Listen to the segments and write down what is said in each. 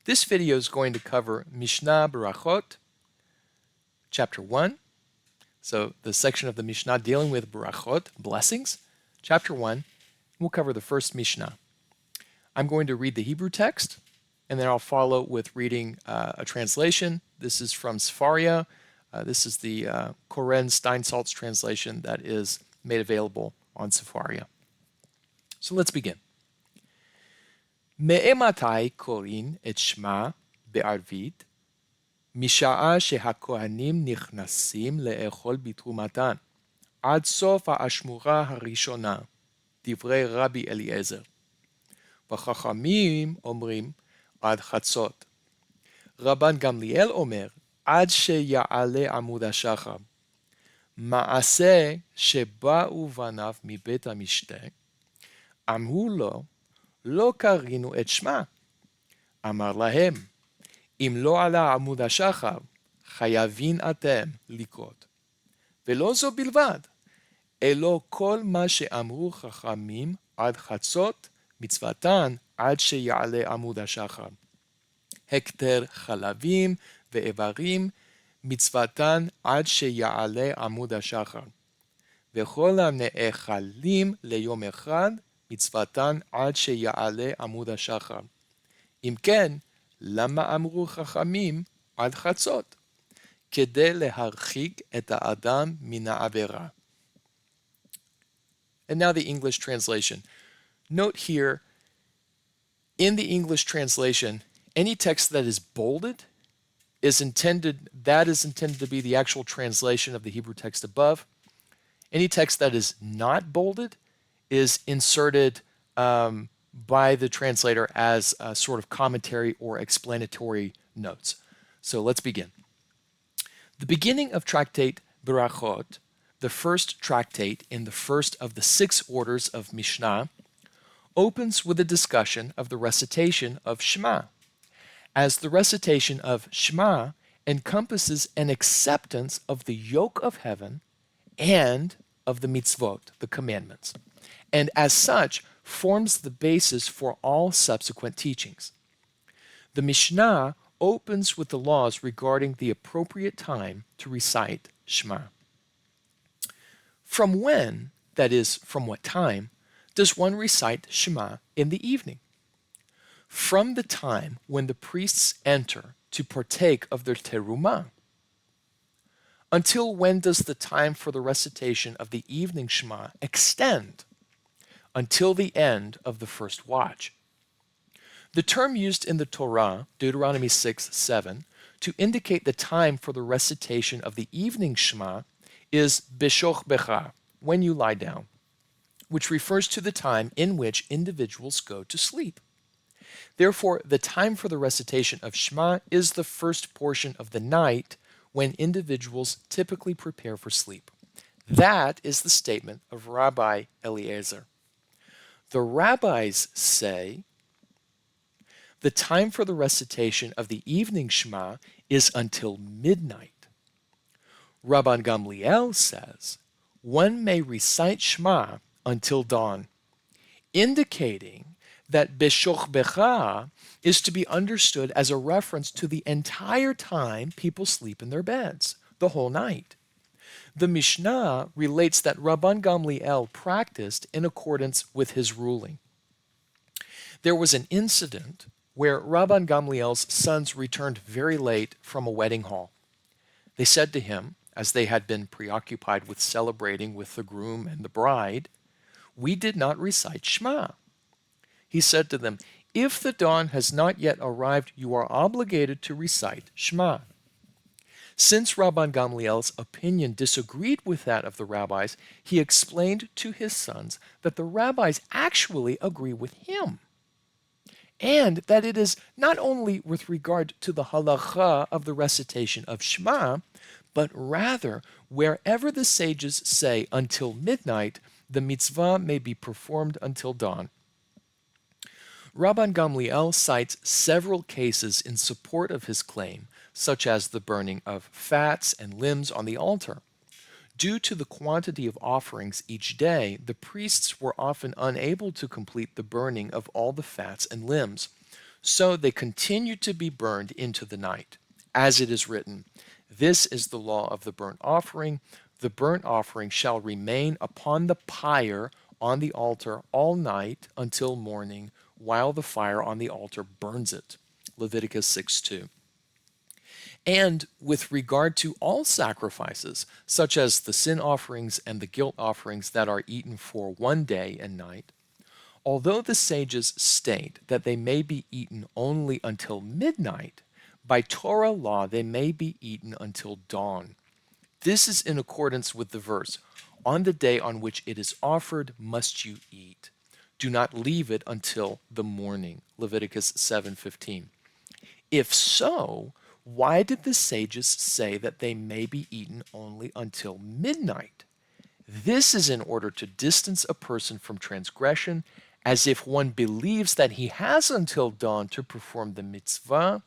This video is going to cover Mishnah Berakhot, chapter 1. So the section of the Mishnah dealing with Berachot, blessings, chapter 1. We'll cover the first Mishnah. I'm going to read the Hebrew text, and then I'll follow with reading a translation. This is from Sefaria. This is the Koren Steinsaltz translation that is made available on Sefaria. So let's begin. מאימתי קוראים את שמע בערבית? משעה שהכהנים נכנסים לאכול בתרומתן, עד סוף האשמורה הראשונה, דברי רבי אליעזר. וחכמים אומרים עד חצות. רבן גמליאל אומר עד שיעלה עמוד השחר. מעשה שבאו בניו מבית המשתה, אמרו לו לא קראנו את שמע. אמר להם, אם לא עלה עמוד השחר, חייבים אתם לקרות. ולא זו בלבד, אלא כל מה שאמרו חכמים עד חצות, מצוותן עד שיעלה עמוד השחר. הקטר חלבים ואיברים, מצוותן עד שיעלה עמוד השחר. וכל הנאכלים ליום אחד, מצוותן עד שיעלה עמוד השחר. אם כן, למה אמרו חכמים עד חצות? כדי להרחיק את האדם מן העבירה. And now the English translation. Note here, in the English translation, any text that is bolded is intended to be the actual translation of the Hebrew text above. Any text that is not bolded is inserted by the translator as a sort of commentary or explanatory notes. So let's begin. The beginning of Tractate Berachot, the first tractate in the first of the 6 orders of Mishnah, opens with a discussion of the recitation of Shema, as the recitation of Shema encompasses an acceptance of the yoke of heaven and of the mitzvot, the commandments, and as such forms the basis for all subsequent teachings. The Mishnah opens with the laws regarding the appropriate time to recite Shema. From when, that is, from what time, does one recite Shema in the evening? From the time when the priests enter to partake of their terumah. Until when does the time for the recitation of the evening Shema extend? Until the end of the first watch. The term used in the Torah, Deuteronomy 6:7, to indicate the time for the recitation of the evening Shema is Beshoch Becha, when you lie down, which refers to the time in which individuals go to sleep. Therefore, the time for the recitation of Shema is the first portion of the night when individuals typically prepare for sleep. That is the statement of Rabbi Eliezer. The rabbis say the time for the recitation of the evening Shema is until midnight. Rabban Gamliel says one may recite Shema until dawn, indicating that Beshoch Becha is to be understood as a reference to the entire time people sleep in their beds, the whole night. The Mishnah relates that Rabban Gamliel practiced in accordance with his ruling. There was an incident where Rabban Gamliel's sons returned very late from a wedding hall. They said to him, as they had been preoccupied with celebrating with the groom and the bride, "We did not recite Shema." He said to them, "If the dawn has not yet arrived, you are obligated to recite Shema." Since Rabban Gamliel's opinion disagreed with that of the rabbis, he explained to his sons that the rabbis actually agree with him, and that it is not only with regard to the halacha of the recitation of Shema, but rather wherever the sages say until midnight, the mitzvah may be performed until dawn. Rabban Gamliel cites several cases in support of his claim, such as the burning of fats and limbs on the altar. Due to the quantity of offerings each day, the priests were often unable to complete the burning of all the fats and limbs. So they continue to be burned into the night, as it is written, "This is the law of the burnt offering. The burnt offering shall remain upon the pyre on the altar all night until morning, while the fire on the altar burns it." Leviticus 6:2. And with regard to all sacrifices, such as the sin offerings and the guilt offerings that are eaten for one day and night, although the sages state that they may be eaten only until midnight, by Torah law they may be eaten until dawn. This is in accordance with the verse, "On the day on which it is offered must you eat. Do not leave it until the morning." Leviticus 7:15. If so, why did the sages say that they may be eaten only until midnight? This is in order to distance a person from transgression, as if one believes that he has until dawn to perform the mitzvah,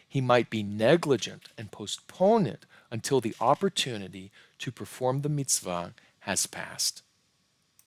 he might be negligent and postpone it until the opportunity to perform the mitzvah has passed.